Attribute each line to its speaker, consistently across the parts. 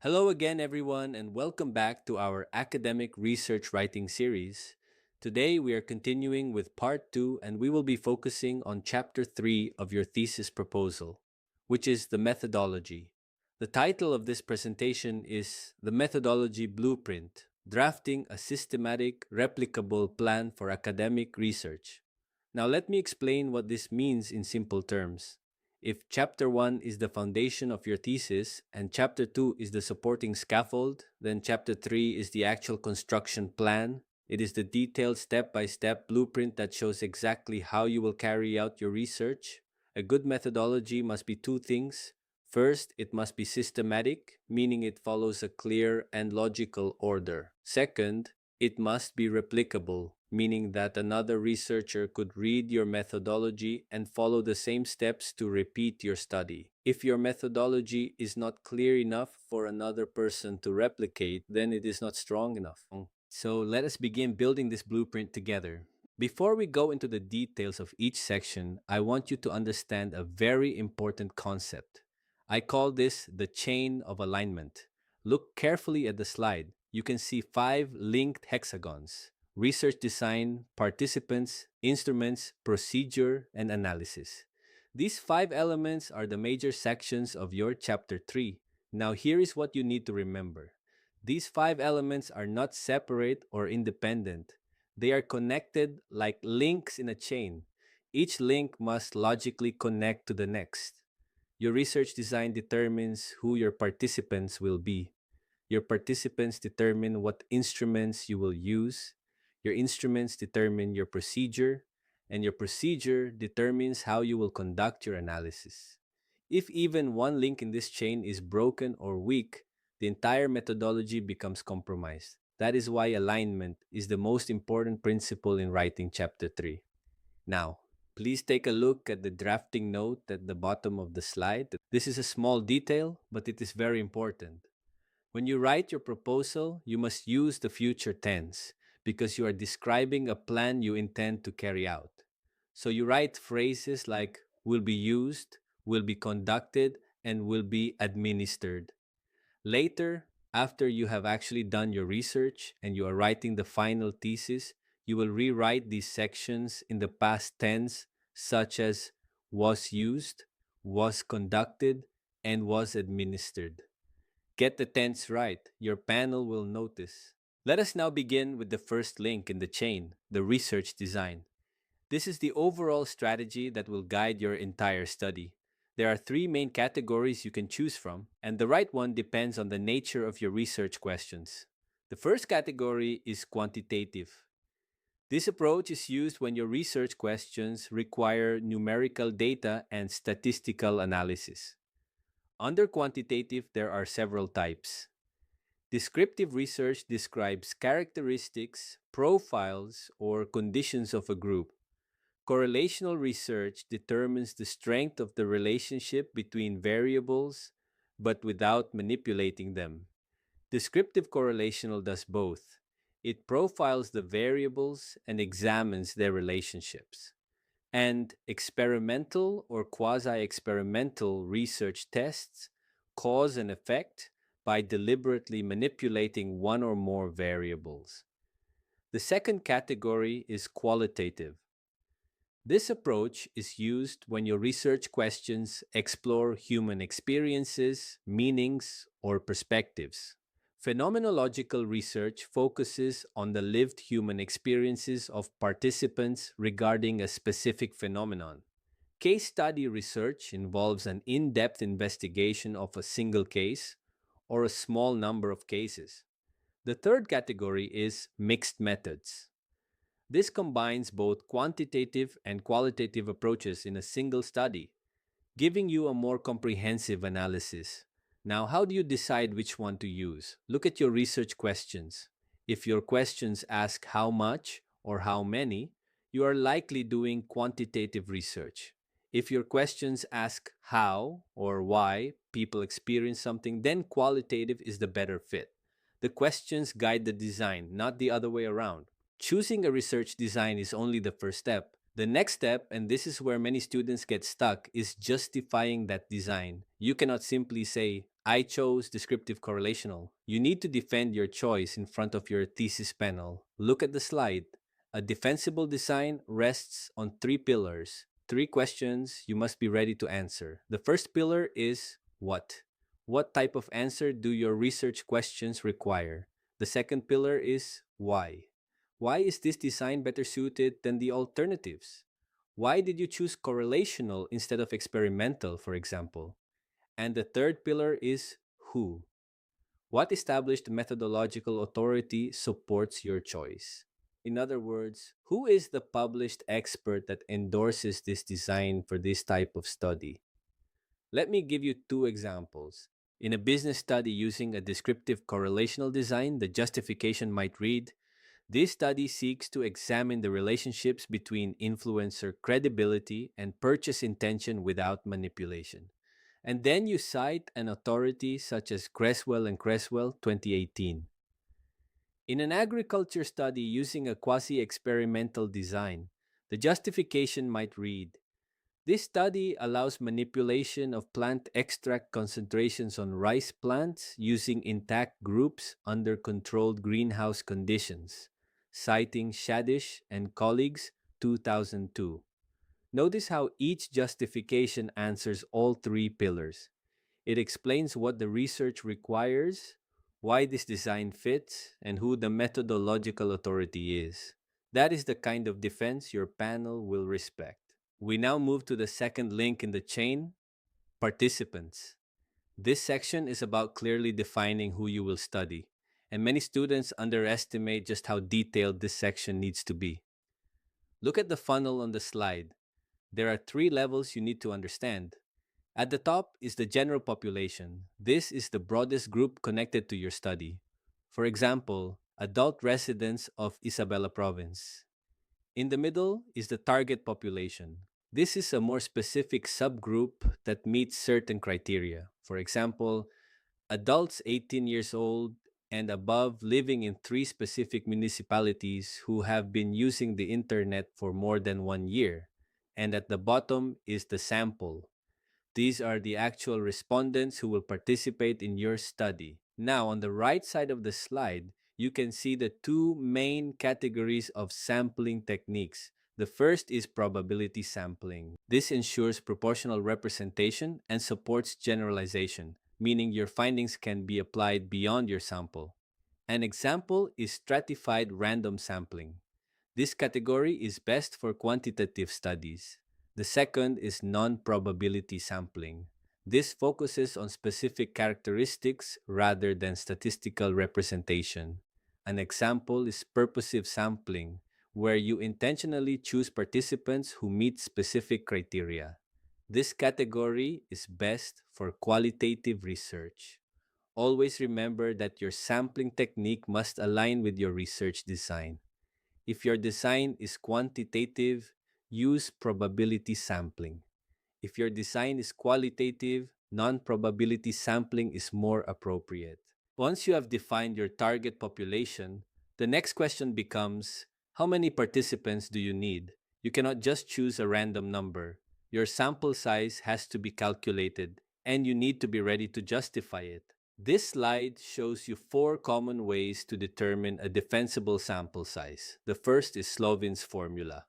Speaker 1: Hello again, everyone, and welcome back to our academic research writing series. Today, we are continuing with part two, and we will be focusing on chapter three of your thesis proposal, which is the methodology. The title of this presentation is The Methodology Blueprint Drafting a Systematic, Replicable Plan for Academic Research. Now, let me explain what this means in simple terms. If chapter 1 is the foundation of your thesis and chapter 2 is the supporting scaffold, then chapter 3 is the actual construction plan. It is the detailed step by step blueprint that shows exactly how you will carry out your research. A good methodology must be two things. First, it must be systematic, meaning it follows a clear and logical order. Second, it must be replicable, meaning that another researcher could read your methodology and follow the same steps to repeat your study. If your methodology is not clear enough for another person to replicate, then it is not strong enough. So let us begin building this blueprint together. Before we go into the details of each section, I want you to understand a very important concept. I call this the chain of alignment. Look carefully at the slide. You can see five linked hexagons: research design, participants, instruments, procedure, and analysis. These five elements are the major sections of your chapter 3. Now, here is what you need to remember. These five elements are not separate or independent. They are connected like links in a chain. Each link must logically connect to the next. Your research design determines who your participants will be. Your participants determine what instruments you will use. Your instruments determine your procedure, and your procedure determines how you will conduct your analysis. If even one link in this chain is broken or weak, the entire methodology becomes compromised. That is why alignment is the most important principle in writing chapter 3. Now, please take a look at the drafting note at the bottom of the slide. This is a small detail, but it is very important. When you write your proposal, you must use the future tense because you are describing a plan you intend to carry out. So you write phrases like will be used, will be conducted, and will be administered. Later, after you have actually done your research and you are writing the final thesis, you will rewrite these sections in the past tense, such as was used, was conducted, and was administered. Get the tense right, your panel will notice. Let us now begin with the first link in the chain, the research design. This is the overall strategy that will guide your entire study. There are three main categories you can choose from, and the right one depends on the nature of your research questions. The first category is quantitative. This approach is used when your research questions require numerical data and statistical analysis. Under quantitative, there are several types. Descriptive research describes characteristics, profiles, or conditions of a group. Correlational research determines the strength of the relationship between variables, but without manipulating them. Descriptive correlational does both. It profiles the variables and examines their relationships. And experimental or quasi experimental research tests cause and effect by deliberately manipulating one or more variables. The second category is qualitative. This approach is used when your research questions explore human experiences, meanings, or perspectives. Phenomenological research focuses on the lived human experiences of participants regarding a specific phenomenon. Case study research involves an in depth investigation of a single case or a small number of cases. The third category is mixed methods. This combines both quantitative and qualitative approaches in a single study, giving you a more comprehensive analysis. Now, how do you decide which one to use? Look at your research questions. If your questions ask how much or how many, you are likely doing quantitative research. If your questions ask how or why people experience something, then qualitative is the better fit. The questions guide the design, not the other way around. Choosing a research design is only the first step. The next step, and this is where many students get stuck, is justifying that design. You cannot simply say, I chose descriptive correlational. You need to defend your choice in front of your thesis panel. Look at the slide. A defensible design rests on three pillars, three questions you must be ready to answer. The first pillar is what? What type of answer do your research questions require? The second pillar is why? Why is this design better suited than the alternatives? Why did you choose correlational instead of experimental, for example? And the third pillar is who. What established methodological authority supports your choice? In other words, who is the published expert that endorses this design for this type of study? Let me give you two examples. In a business study using a descriptive correlational design, the justification might read: this study seeks to examine the relationships between influencer credibility and purchase intention without manipulation. And then you cite an authority such as Creswell and Creswell 2018. In an agriculture study using a quasi experimental design, the justification might read: this study allows manipulation of plant extract concentrations on rice plants using intact groups under controlled greenhouse conditions, citing Shadish and colleagues 2002. Notice how each justification answers all three pillars. It explains what the research requires, why this design fits, and who the methodological authority is. That is the kind of defense your panel will respect. We now move to the second link in the chain: participants. This section is about clearly defining who you will study, and many students underestimate just how detailed this section needs to be. Look at the funnel on the slide. There are three levels you need to understand. At the top is the general population. This is the broadest group connected to your study. For example, adult residents of Isabela province. In the middle is the target population. This is a more specific subgroup that meets certain criteria. For example, adults 18 years old and above living in three specific municipalities who have been using the internet for more than 1 year. And at the bottom is the sample. These are the actual respondents who will participate in your study. Now, on the right side of the slide, you can see the two main categories of sampling techniques. The first is probability sampling. This ensures proportional representation and supports generalization, meaning your findings can be applied beyond your sample. An example is stratified random sampling. This category is best for quantitative studies. The second is non-probability sampling. This focuses on specific characteristics rather than statistical representation. An example is purposive sampling, where you intentionally choose participants who meet specific criteria. This category is best for qualitative research. Always remember that your sampling technique must align with your research design. If your design is quantitative, use probability sampling. If your design is qualitative, non-probability sampling is more appropriate. Once you have defined your target population, the next question becomes: how many participants do you need? You cannot just choose a random number. Your sample size has to be calculated, and you need to be ready to justify it. This slide shows you four common ways to determine a defensible sample size. The first is Slovin's formula.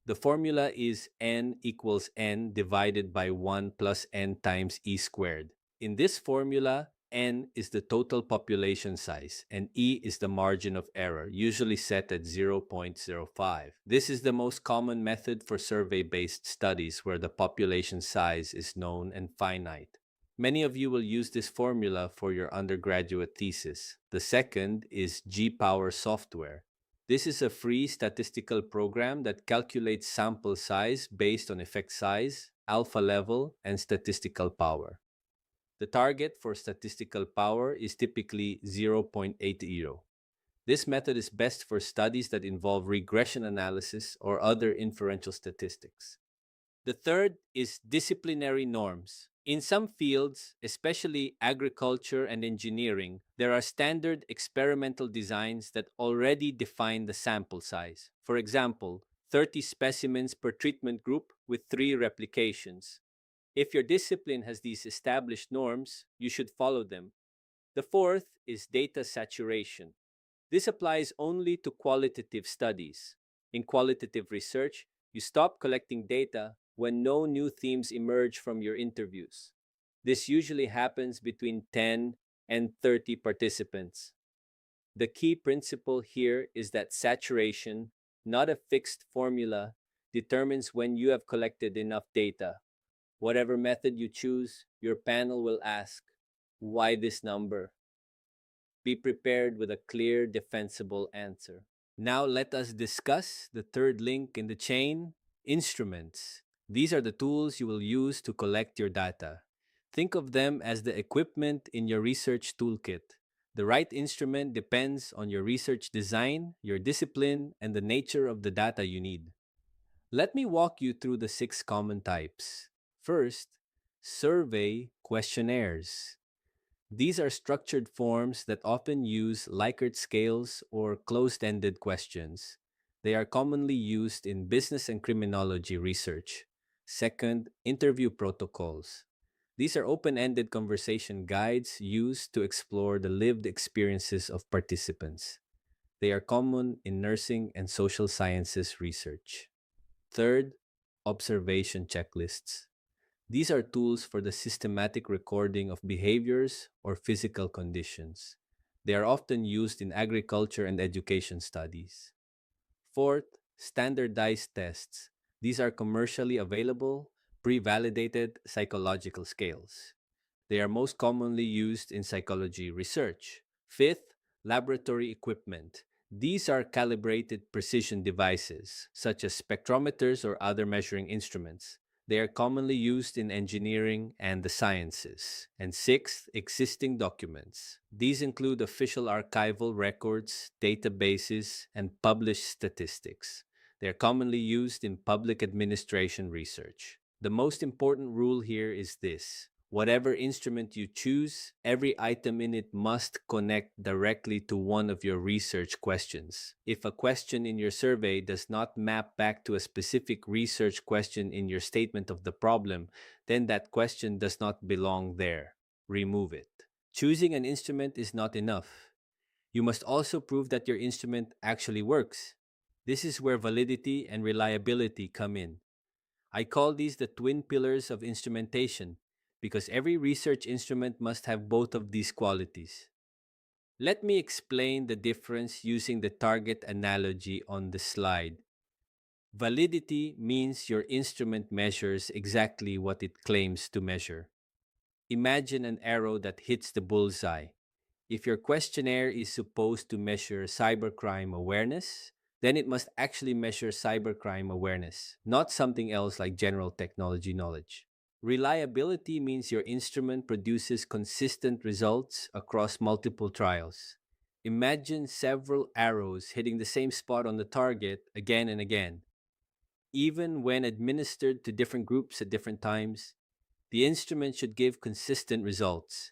Speaker 1: The formula is n equals n divided by 1 plus n times e squared. In this formula, n is the total population size and e is the margin of error, usually set at 0.05. This is the most common method for survey-based studies where the population size is known and finite. Many of you will use this formula for your undergraduate thesis. The second is G-Power software. This is a free statistical program that calculates sample size based on effect size, alpha level, and statistical power. The target for statistical power is typically 0.80. This method is best for studies that involve regression analysis or other inferential statistics. The third is disciplinary norms. In some fields, especially agriculture and engineering, there are standard experimental designs that already define the sample size. For example, 30 specimens per treatment group with 3 replications. If your discipline has these established norms, you should follow them. The fourth is data saturation. This applies only to qualitative studies. In qualitative research, you stop collecting data when no new themes emerge from your interviews. This usually happens between 10 and 30 participants. The key principle here is that saturation, not a fixed formula, determines when you have collected enough data. Whatever method you choose, your panel will ask, why this number? Be prepared with a clear, defensible answer. Now let us discuss the third link in the chain, instruments. These are the tools you will use to collect your data. Think of them as the equipment in your research toolkit. The right instrument depends on your research design, your discipline, and the nature of the data you need. Let me walk you through the six common types. First, survey questionnaires. These are structured forms that often use Likert scales or closed ended questions. They are commonly used in business and criminology research. Second, interview protocols. These are open ended conversation guides used to explore the lived experiences of participants. They are common in nursing and social sciences research. Third, observation checklists. These are tools for the systematic recording of behaviors or physical conditions. They are often used in agriculture and education studies. Fourth, standardized tests. These are commercially available, pre validated psychological scales. They are most commonly used in psychology research. Fifth, laboratory equipment. These are calibrated precision devices, such as spectrometers or other measuring instruments. They are commonly used in engineering and the sciences. And sixth, existing documents. These include official archival records, databases, and published statistics. They are commonly used in public administration research. The most important rule here is this: whatever instrument you choose, every item in it must connect directly to one of your research questions. If a question in your survey does not map back to a specific research question in your statement of the problem, then that question does not belong there. Remove it. Choosing an instrument is not enough. You must also prove that your instrument actually works. This is where validity and reliability come in. I call these the twin pillars of instrumentation because every research instrument must have both of these qualities. Let me explain the difference using the target analogy on the slide. Validity means your instrument measures exactly what it claims to measure. Imagine an arrow that hits the bullseye. If your questionnaire is supposed to measure cybercrime awareness, then it must actually measure cybercrime awareness, not something else like general technology knowledge. Reliability means your instrument produces consistent results across multiple trials. Imagine several arrows hitting the same spot on the target again and again. Even when administered to different groups at different times, the instrument should give consistent results.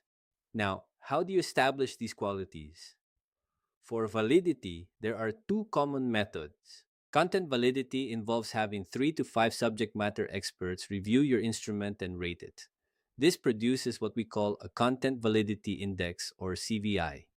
Speaker 1: Now, how do you establish these qualities? For validity, there are two common methods. Content validity involves having 3 to 5 subject matter experts review your instrument and rate it. This produces what we call a Content Validity Index or CVI.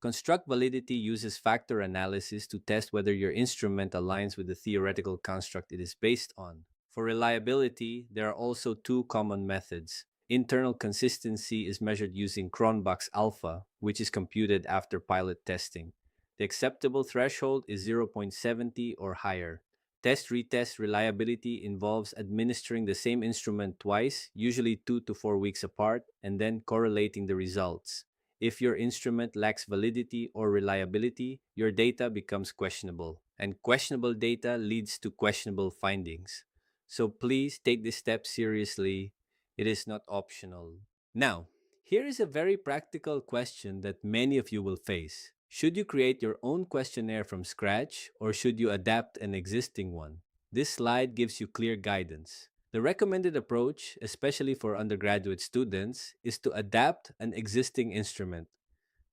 Speaker 1: Construct validity uses factor analysis to test whether your instrument aligns with the theoretical construct it is based on. For reliability, there are also two common methods. Internal consistency is measured using Cronbach's alpha, which is computed after pilot testing. The acceptable threshold is 0.70 or higher. Test retest reliability involves administering the same instrument twice, usually 2 to 4 weeks apart, and then correlating the results. If your instrument lacks validity or reliability, your data becomes questionable, and questionable data leads to questionable findings. So please take this step seriously. It is not optional. Now, here is a very practical question that many of you will face. Should you create your own questionnaire from scratch or should you adapt an existing one? This slide gives you clear guidance. The recommended approach, especially for undergraduate students, is to adapt an existing instrument.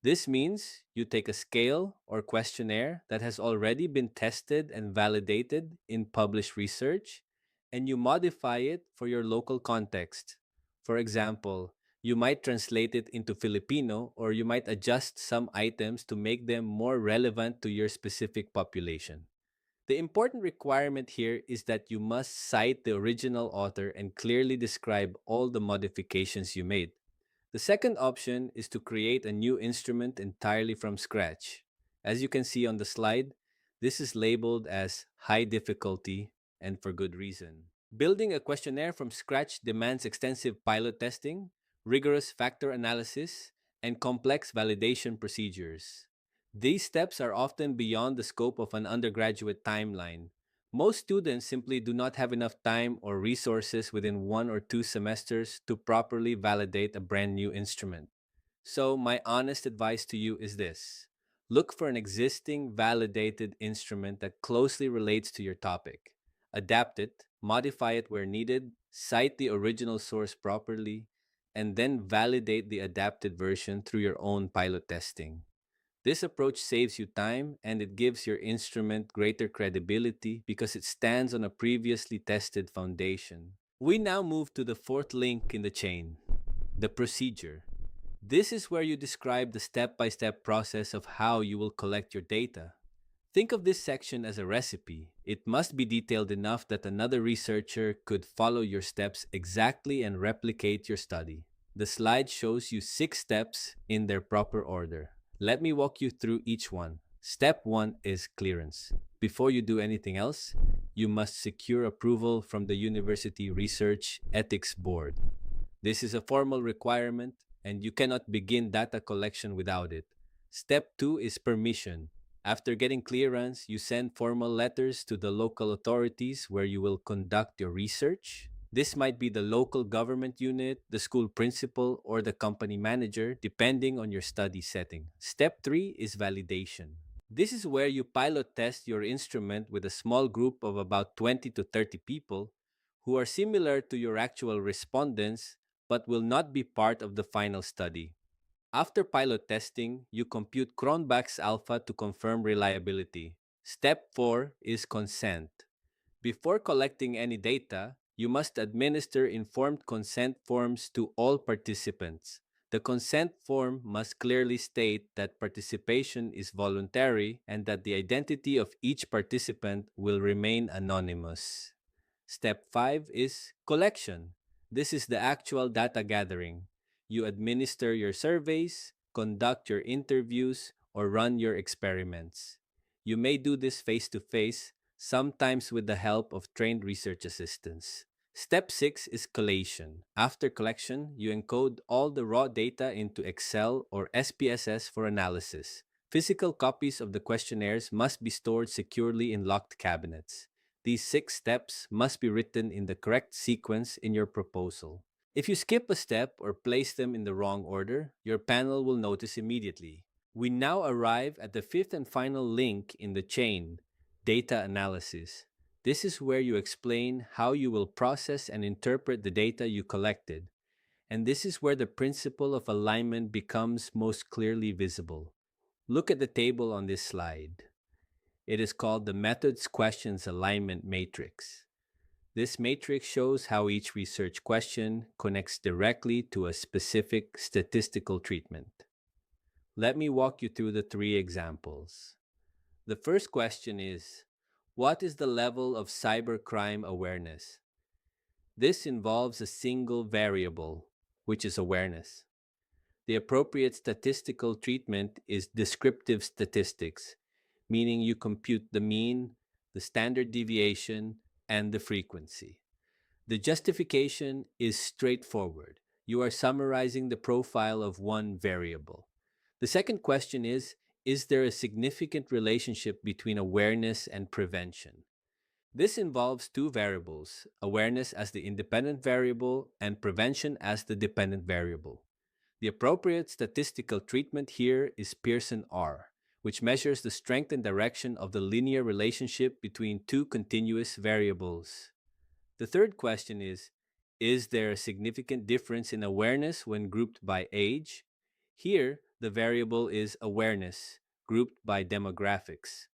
Speaker 1: This means you take a scale or questionnaire that has already been tested and validated in published research and you modify it for your local context. For example, you might translate it into Filipino or you might adjust some items to make them more relevant to your specific population. The important requirement here is that you must cite the original author and clearly describe all the modifications you made. The second option is to create a new instrument entirely from scratch. As you can see on the slide, this is labeled as high difficulty and for good reason. Building a questionnaire from scratch demands extensive pilot testing, rigorous factor analysis, and complex validation procedures. These steps are often beyond the scope of an undergraduate timeline. Most students simply do not have enough time or resources within 1 or 2 semesters to properly validate a brand new instrument. So, my honest advice to you is this: look for an existing validated instrument that closely relates to your topic. Adapt it, modify it where needed, cite the original source properly, and then validate the adapted version through your own pilot testing. This approach saves you time and it gives your instrument greater credibility because it stands on a previously tested foundation. We now move to the fourth link in the chain: the procedure. This is where you describe the step by step process of how you will collect your data. Think of this section as a recipe. It must be detailed enough that another researcher could follow your steps exactly and replicate your study. The slide shows you 6 steps in their proper order. Let me walk you through each one. Step 1 is clearance. Before you do anything else, you must secure approval from the University Research Ethics Board. This is a formal requirement, and you cannot begin data collection without it. Step 2 is permission. After getting clearance, you send formal letters to the local authorities where you will conduct your research. This might be the local government unit, the school principal, or the company manager, depending on your study setting. Step 3 is validation. This is where you pilot test your instrument with a small group of about 20 to 30 people who are similar to your actual respondents but will not be part of the final study. After pilot testing, you compute Cronbach's alpha to confirm reliability. Step 4 is consent. Before collecting any data, you must administer informed consent forms to all participants. The consent form must clearly state that participation is voluntary and that the identity of each participant will remain anonymous. Step 5 is collection. This is the actual data gathering. You administer your surveys, conduct your interviews, or run your experiments. You may do this face to face, sometimes with the help of trained research assistants. Step 6 is collation. After collection, you encode all the raw data into Excel or SPSS for analysis. Physical copies of the questionnaires must be stored securely in locked cabinets. These 6 steps must be written in the correct sequence in your proposal. If you skip a step or place them in the wrong order, your panel will notice immediately. We now arrive at the fifth and final link in the chain: data analysis. This is where you explain how you will process and interpret the data you collected. And this is where the principle of alignment becomes most clearly visible. Look at the table on this slide. It is called the Methods Questions Alignment Matrix. This matrix shows how each research question connects directly to a specific statistical treatment. Let me walk you through the 3 examples. The first question is: what is the level of cybercrime awareness? This involves a single variable, which is awareness. The appropriate statistical treatment is descriptive statistics, meaning you compute the mean, the standard deviation, and the frequency. The justification is straightforward. You are summarizing the profile of one variable. The second question is there a significant relationship between awareness and prevention? This involves 2 variables: awareness as the independent variable and prevention as the dependent variable. The appropriate statistical treatment here is Pearson R, which measures the strength and direction of the linear relationship between 2 continuous variables. The third question is there a significant difference in awareness when grouped by age? Here, the variable is awareness, grouped by demographics.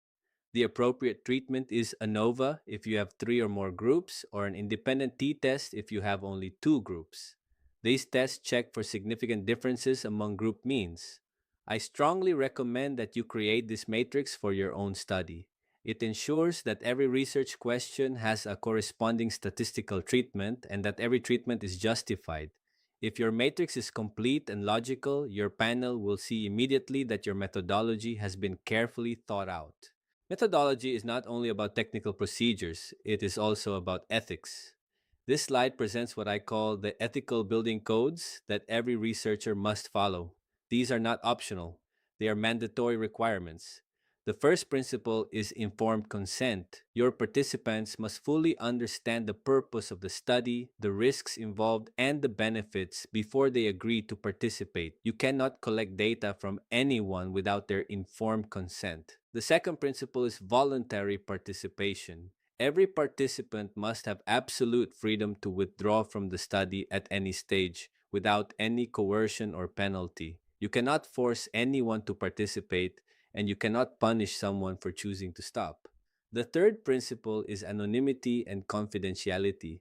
Speaker 1: The appropriate treatment is ANOVA if you have three or more groups, or an independent t test if you have only two groups. These tests check for significant differences among group means. I strongly recommend that you create this matrix for your own study. It ensures that every research question has a corresponding statistical treatment and that every treatment is justified. If your matrix is complete and logical, your panel will see immediately that your methodology has been carefully thought out. Methodology is not only about technical procedures, it is also about ethics. This slide presents what I call the ethical building codes that every researcher must follow. These are not optional, they are mandatory requirements. The first principle is informed consent. Your participants must fully understand the purpose of the study, the risks involved, and the benefits before they agree to participate. You cannot collect data from anyone without their informed consent. The second principle is voluntary participation. Every participant must have absolute freedom to withdraw from the study at any stage without any coercion or penalty. You cannot force anyone to participate, and you cannot punish someone for choosing to stop. The third principle is anonymity and confidentiality.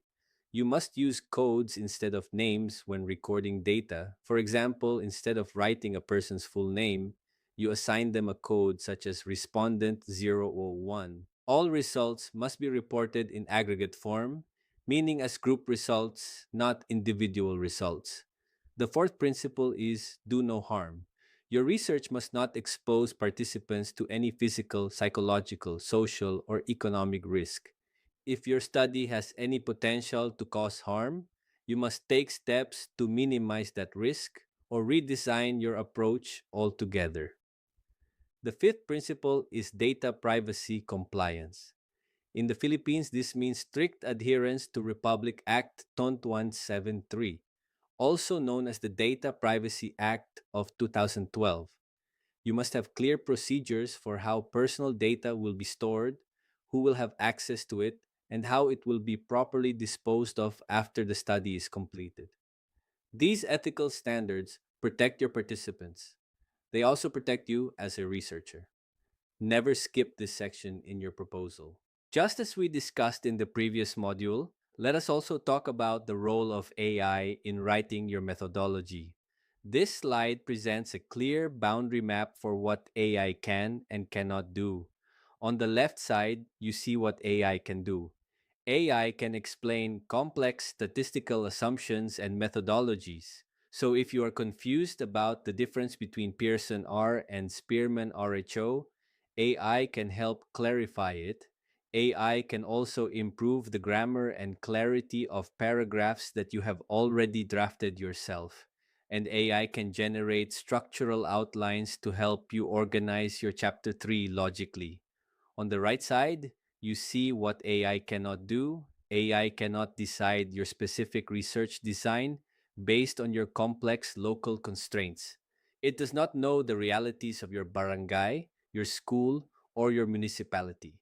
Speaker 1: You must use codes instead of names when recording data. For example, instead of writing a person's full name, you assign them a code such as respondent 001. All results must be reported in aggregate form, meaning as group results, not individual results. The fourth principle is do no harm. Your research must not expose participants to any physical, psychological, social, or economic risk. If your study has any potential to cause harm, you must take steps to minimize that risk or redesign your approach altogether. The fifth principle is data privacy compliance. In the Philippines, this means strict adherence to Republic Act 2173, also known as the Data Privacy Act of 2012. You must have clear procedures for how personal data will be stored, who will have access to it, and how it will be properly disposed of after the study is completed. These ethical standards protect your participants. They also protect you as a researcher. Never skip this section in your proposal. Just as we discussed in the previous module, let us also talk about the role of AI in writing your methodology. This slide presents a clear boundary map for what AI can and cannot do. On the left side, you see what AI can do. AI can explain complex statistical assumptions and methodologies. So if you are confused about the difference between Pearson R and Spearman RHO, AI can help clarify it. AI can also improve the grammar and clarity of paragraphs that you have already drafted yourself. And AI can generate structural outlines to help you organize your chapter 3 logically. On the right side, you see what AI cannot do. AI cannot decide your specific research design based on your complex local constraints. It does not know the realities of your barangay, your school, or your municipality.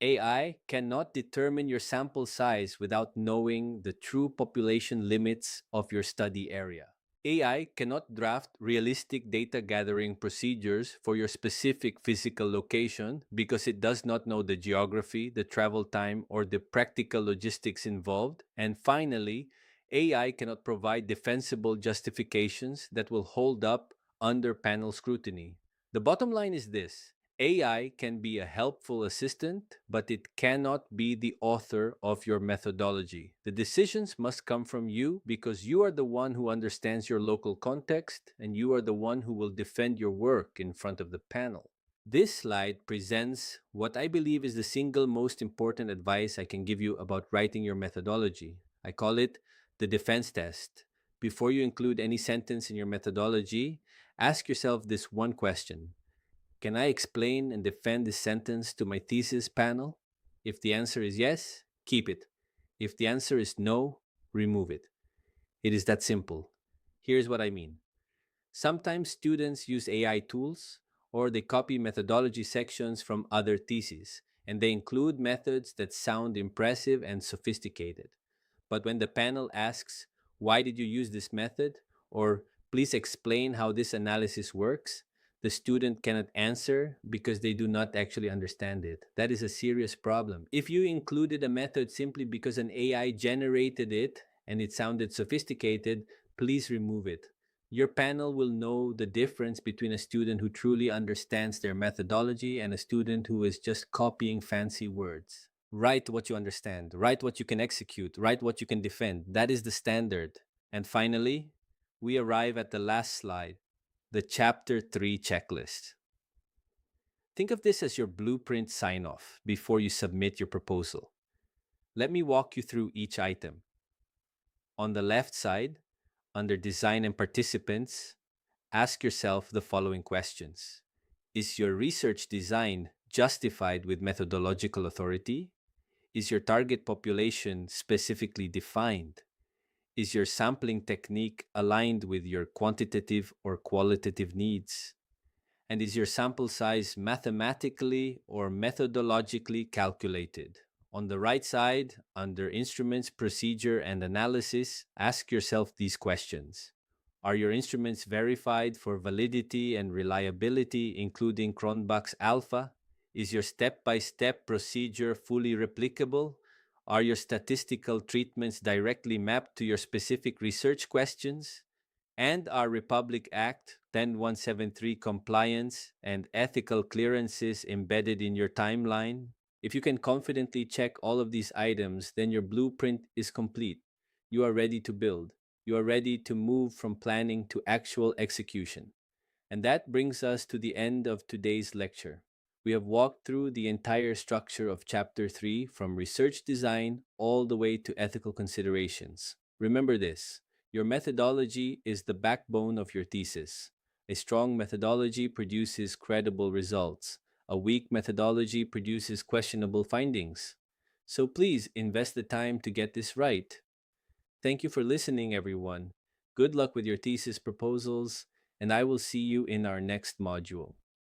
Speaker 1: AI cannot determine your sample size without knowing the true population limits of your study area. AI cannot draft realistic data gathering procedures for your specific physical location because it does not know the geography, the travel time, or the practical logistics involved. And finally, AI cannot provide defensible justifications that will hold up under panel scrutiny. The bottom line is this: AI can be a helpful assistant, but it cannot be the author of your methodology. The decisions must come from you because you are the one who understands your local context and you are the one who will defend your work in front of the panel. This slide presents what I believe is the single most important advice I can give you about writing your methodology. I call it the defense test. Before you include any sentence in your methodology, ask yourself this one question: can I explain and defend this sentence to my thesis panel? If the answer is yes, keep it. If the answer is no, remove it. It is that simple. Here's what I mean. Sometimes students use AI tools or they copy methodology sections from other theses, and they include methods that sound impressive and sophisticated. But when the panel asks, why did you use this method? Or please explain how this analysis works, The student cannot answer because they do not actually understand it. That is a serious problem. If you included a method simply because an AI generated it and it sounded sophisticated, please remove it. Your panel will know the difference between a student who truly understands their methodology and a student who is just copying fancy words. Write what you understand, write what you can execute, write what you can defend. That is the standard. And finally, we arrive at the last slide, the Chapter 3 checklist. Think of this as your blueprint sign off before you submit your proposal. Let me walk you through each item. On the left side, under Design and Participants, ask yourself the following questions. Is your research design justified with methodological authority? Is your target population specifically defined? Is your sampling technique aligned with your quantitative or qualitative needs? And is your sample size mathematically or methodologically calculated? On the right side, under Instruments, Procedure, and Analysis, ask yourself these questions. Are your instruments verified for validity and reliability, including Cronbach's alpha? Is your step by step procedure fully replicable? Are your statistical treatments directly mapped to your specific research questions? And are Republic Act 10173 compliance and ethical clearances embedded in your timeline? If you can confidently check all of these items, then your blueprint is complete. You are ready to build. You are ready to move from planning to actual execution. And that brings us to the end of today's lecture. We have walked through the entire structure of Chapter 3 from research design all the way to ethical considerations. Remember this, your methodology is the backbone of your thesis. A strong methodology produces credible results. A weak methodology produces questionable findings. So please invest the time to get this right. Thank you for listening, everyone. Good luck with your thesis proposals, and I will see you in our next module.